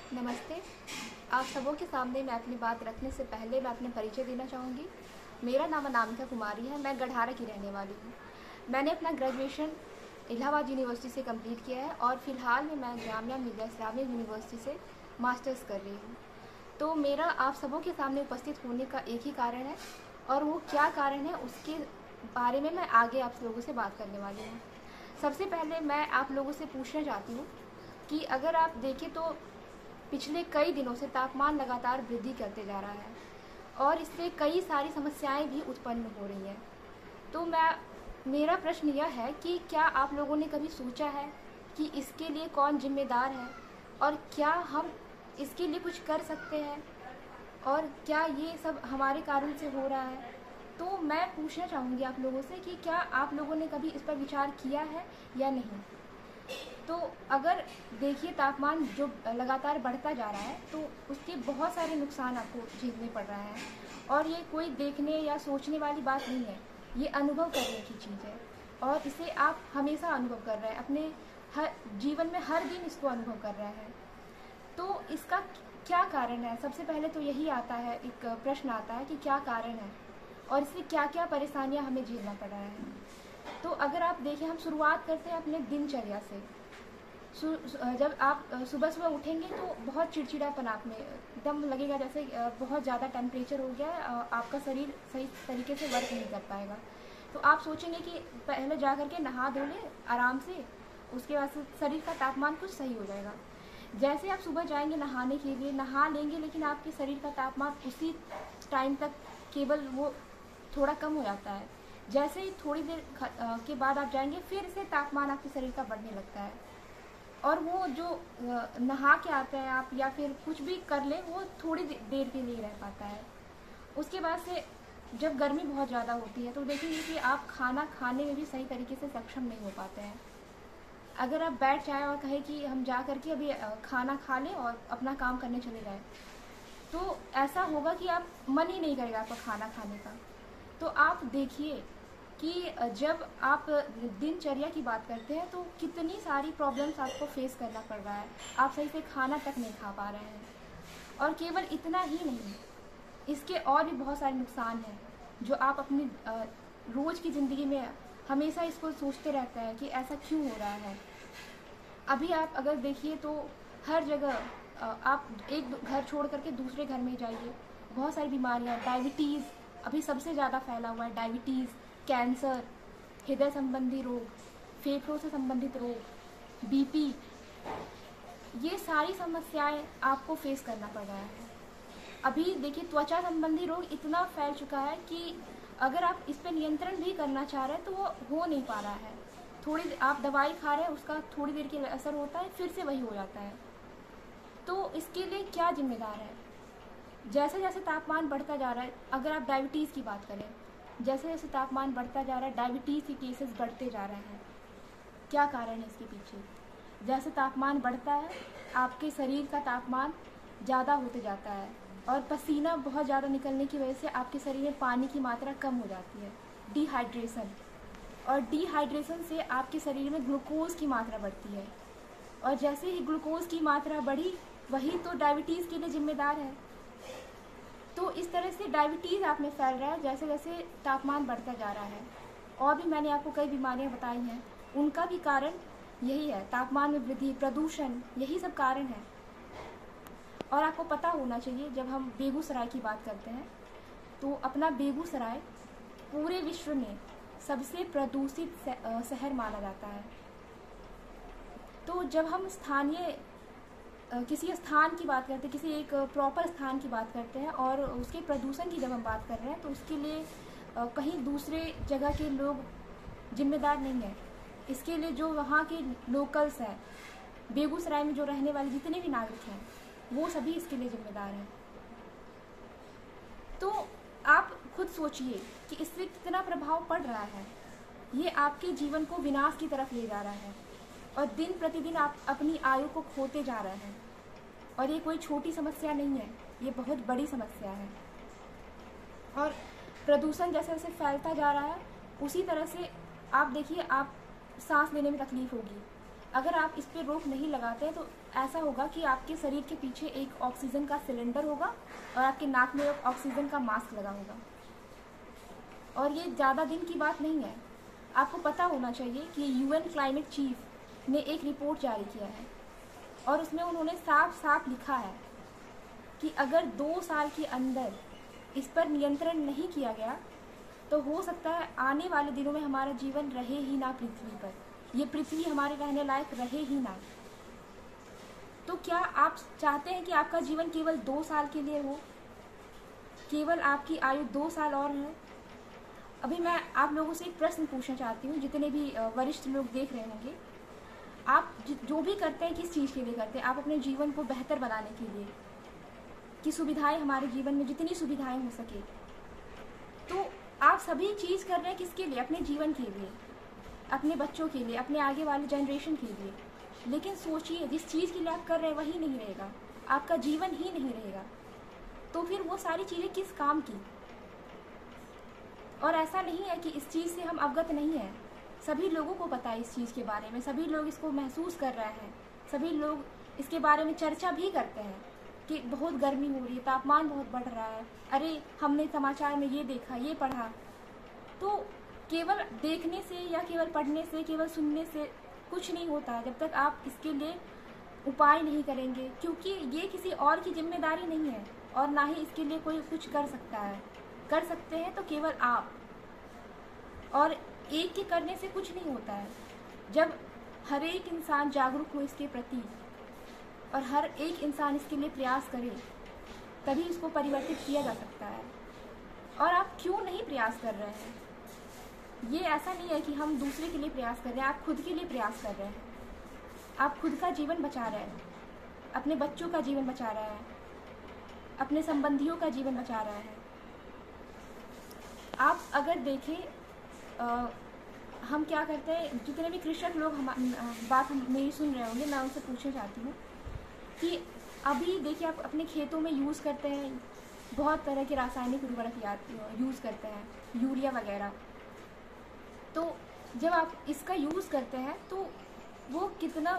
नमस्ते। आप सबों के सामने मैं अपनी बात रखने से पहले मैं अपने परिचय देना चाहूँगी। मेरा नाम अनामिका कुमारी है, मैं गढ़ारा की रहने वाली हूँ। मैंने अपना ग्रेजुएशन इलाहाबाद यूनिवर्सिटी से कंप्लीट किया है और फ़िलहाल में मैं जामिया मिलिया इस्लामिया यूनिवर्सिटी से मास्टर्स कर रही हूँ। तो मेरा आप सबों के सामने उपस्थित होने का एक ही कारण है और वो क्या कारण है उसके बारे में मैं आगे आप लोगों से बात करने वाली हूँ। सबसे पहले मैं आप लोगों से पूछना चाहती हूँ कि अगर आप देखें तो पिछले कई दिनों से तापमान लगातार वृद्धि करते जा रहा है और इससे कई सारी समस्याएं भी उत्पन्न हो रही हैं। तो मेरा प्रश्न यह है कि क्या आप लोगों ने कभी सोचा है कि इसके लिए कौन जिम्मेदार है और क्या हम इसके लिए कुछ कर सकते हैं और क्या ये सब हमारे कारण से हो रहा है। तो मैं पूछना चाहूँगी आप लोगों से कि क्या आप लोगों ने कभी इस पर विचार किया है या नहीं। तो अगर देखिए तापमान जो लगातार बढ़ता जा रहा है तो उसके बहुत सारे नुकसान आपको झेलने पड़ रहे हैं और ये कोई देखने या सोचने वाली बात नहीं है, ये अनुभव करने की चीज़ है और इसे आप हमेशा अनुभव कर रहे हैं, अपने हर जीवन में हर दिन इसको अनुभव कर रहे हैं। तो इसका क्या कारण है, सबसे पहले तो यही आता है, एक प्रश्न आता है कि क्या कारण है और इससे क्या क्या परेशानियां हमें झेलना पड़ रहा है। तो अगर आप देखें, हम शुरुआत करते हैं अपने दिनचर्या से। जब आप सुबह सुबह उठेंगे तो बहुत चिड़चिड़ापन आप में एकदम लगेगा, जैसे बहुत ज़्यादा टेम्परेचर हो गया है, आपका शरीर सही तरीके से वर्क नहीं कर पाएगा। तो आप सोचेंगे कि पहले जा कर के नहा धो लें आराम से, उसके बाद से शरीर का तापमान कुछ सही हो जाएगा। जैसे आप सुबह जाएंगे नहाने के लिए, नहा लेंगे, लेकिन आपके शरीर का तापमान उसी टाइम तक केवल वो थोड़ा कम हो जाता है। जैसे ही थोड़ी देर के बाद आप जाएंगे, फिर से तापमान आपके शरीर का बढ़ने लगता है और वो जो नहा के आते हैं आप या फिर कुछ भी कर लें, वो थोड़ी देर के लिए रह पाता है। उसके बाद से जब गर्मी बहुत ज़्यादा होती है तो देखेंगे कि आप खाना खाने में भी सही तरीके से सक्षम नहीं हो पाते हैं। अगर आप बैठ जाएँ और कहें कि हम जा करके अभी खाना खा लें और अपना काम करने चले जाएँ, तो ऐसा होगा कि आप मन ही नहीं करेगा आपका खाना खाने का। तो आप देखिए कि जब आप दिनचर्या की बात करते हैं तो कितनी सारी प्रॉब्लम्स आपको फेस करना पड़ रहा है। आप सही से खाना तक नहीं खा पा रहे हैं और केवल इतना ही नहीं, इसके और भी बहुत सारे नुकसान हैं जो आप अपनी रोज़ की ज़िंदगी में हमेशा इसको सोचते रहते हैं कि ऐसा क्यों हो रहा है। अभी आप अगर देखिए तो हर जगह आप एक घर छोड़ करके दूसरे घर में जाइए, बहुत सारी बीमारियाँ, डायबिटीज़ अभी सबसे ज़्यादा फैला हुआ है। डायबिटीज़, कैंसर, हृदय संबंधी रोग, फेफड़ों से संबंधित रोग, बीपी, ये सारी समस्याएं आपको फेस करना पड़ रहा है। अभी देखिए त्वचा संबंधी रोग इतना फैल चुका है कि अगर आप इस पर नियंत्रण भी करना चाह रहे हैं तो वो हो नहीं पा रहा है। थोड़ी आप दवाई खा रहे हैं, उसका थोड़ी देर के लिए असर होता है, फिर से वही हो जाता है। तो इसके लिए क्या जिम्मेदार है? जैसे जैसे तापमान बढ़ता जा रहा है, अगर आप डायबिटीज़ की बात करें, जैसे जैसे तापमान बढ़ता जा रहा है डायबिटीज़ के केसेस बढ़ते जा रहे हैं। क्या कारण है इसके पीछे? जैसे तापमान बढ़ता है आपके शरीर का तापमान ज़्यादा होते जाता है और पसीना बहुत ज़्यादा निकलने की वजह से आपके शरीर में पानी की मात्रा कम हो जाती है, डिहाइड्रेशन। और डिहाइड्रेशन से आपके शरीर में ग्लूकोज की मात्रा बढ़ती है और जैसे ही ग्लूकोज की मात्रा बढ़ी, वही तो डायबिटीज़ के लिए जिम्मेदार है। तो इस तरह से डायबिटीज़ आप में फैल रहा है जैसे जैसे तापमान बढ़ता जा रहा है। और भी मैंने आपको कई बीमारियां बताई हैं, उनका भी कारण यही है, तापमान में वृद्धि, प्रदूषण, यही सब कारण है। और आपको पता होना चाहिए, जब हम बेगूसराय की बात करते हैं तो अपना बेगूसराय पूरे विश्व में सबसे प्रदूषित शहर माना जाता है। तो जब हम स्थानीय किसी स्थान की बात करते हैं, किसी एक प्रॉपर स्थान की बात करते हैं और उसके प्रदूषण की जब हम बात कर रहे हैं तो उसके लिए कहीं दूसरे जगह के लोग जिम्मेदार नहीं हैं। इसके लिए जो वहाँ के लोकल्स हैं, बेगूसराय में जो रहने वाले जितने भी नागरिक हैं, वो सभी इसके लिए जिम्मेदार हैं। तो आप खुद सोचिए कि इससे कितना प्रभाव पड़ रहा है। ये आपके जीवन को विनाश की तरफ ले जा रहा है और दिन प्रतिदिन आप अपनी आयु को खोते जा रहे हैं। और ये कोई छोटी समस्या नहीं है, ये बहुत बड़ी समस्या है। और प्रदूषण जैसे जैसे फैलता जा रहा है उसी तरह से आप देखिए, आप सांस लेने में तकलीफ होगी। अगर आप इस पर रोक नहीं लगाते हैं तो ऐसा होगा कि आपके शरीर के पीछे एक ऑक्सीजन का सिलेंडर होगा और आपके नाक में एक ऑक्सीजन का मास्क लगा होगा। और ये ज़्यादा दिन की बात नहीं है। आपको पता होना चाहिए कि यूएन क्लाइमेट चीफ ने एक रिपोर्ट जारी किया है और उसमें उन्होंने साफ साफ लिखा है कि अगर 2 साल के अंदर इस पर नियंत्रण नहीं किया गया तो हो सकता है आने वाले दिनों में हमारा जीवन रहे ही ना पृथ्वी पर, ये पृथ्वी हमारे रहने लायक रहे ही ना। तो क्या आप चाहते हैं कि आपका जीवन केवल 2 साल के लिए हो, केवल आपकी आयु 2 साल और है? अभी मैं आप लोगों से एक प्रश्न पूछना चाहती हूँ, जितने भी वरिष्ठ लोग देख रहे होंगे, आप जो भी करते हैं किस चीज़ के लिए करते हैं? आप अपने जीवन को बेहतर बनाने के लिए, कि सुविधाएं हमारे जीवन में जितनी सुविधाएं हो सके। तो आप सभी चीज़ कर रहे हैं किसके लिए? अपने जीवन के लिए, अपने बच्चों के लिए, अपने आगे वाले जनरेशन के लिए। लेकिन सोचिए, जिस चीज़ के लिए आप कर रहे हैं वही नहीं रहेगा, आपका जीवन ही नहीं रहेगा, तो फिर वो सारी चीज़ें किस काम की? और ऐसा नहीं है कि इस चीज़ से हम अवगत नहीं हैं, सभी लोगों को पता है इस चीज़ के बारे में, सभी लोग इसको महसूस कर रहे हैं, सभी लोग इसके बारे में चर्चा भी करते हैं कि बहुत गर्मी हो रही है, तापमान बहुत बढ़ रहा है, अरे हमने समाचार में ये देखा, ये पढ़ा। तो केवल देखने से या केवल पढ़ने से, केवल सुनने से कुछ नहीं होता है जब तक आप इसके लिए उपाय नहीं करेंगे, क्योंकि ये किसी और की जिम्मेदारी नहीं है और ना ही इसके लिए कोई कुछ कर सकता है। कर सकते हैं तो केवल आप, और एक के करने से कुछ नहीं होता है। जब हर एक इंसान जागरूक हो इसके प्रति और हर एक इंसान इसके लिए प्रयास करे, तभी इसको परिवर्तित किया जा सकता है। और आप क्यों नहीं प्रयास कर रहे हैं? ये ऐसा नहीं है कि हम दूसरे के लिए प्रयास कर रहे हैं, आप खुद के लिए प्रयास कर रहे हैं। आप खुद का जीवन बचा रहे हैं, अपने बच्चों का जीवन बचा रहे हैं, अपने संबंधियों का जीवन बचा रहे हैं। आप अगर देखें, हम क्या करते हैं, जितने भी कृषक लोग बात मेरी सुन रहे होंगे, मैं उनसे पूछना चाहती हूँ कि अभी देखिए, आप अपने खेतों में यूज़ करते हैं, बहुत तरह के रासायनिक उर्वरक यूज़ करते हैं, यूरिया वगैरह। तो जब आप इसका यूज़ करते हैं तो वो कितना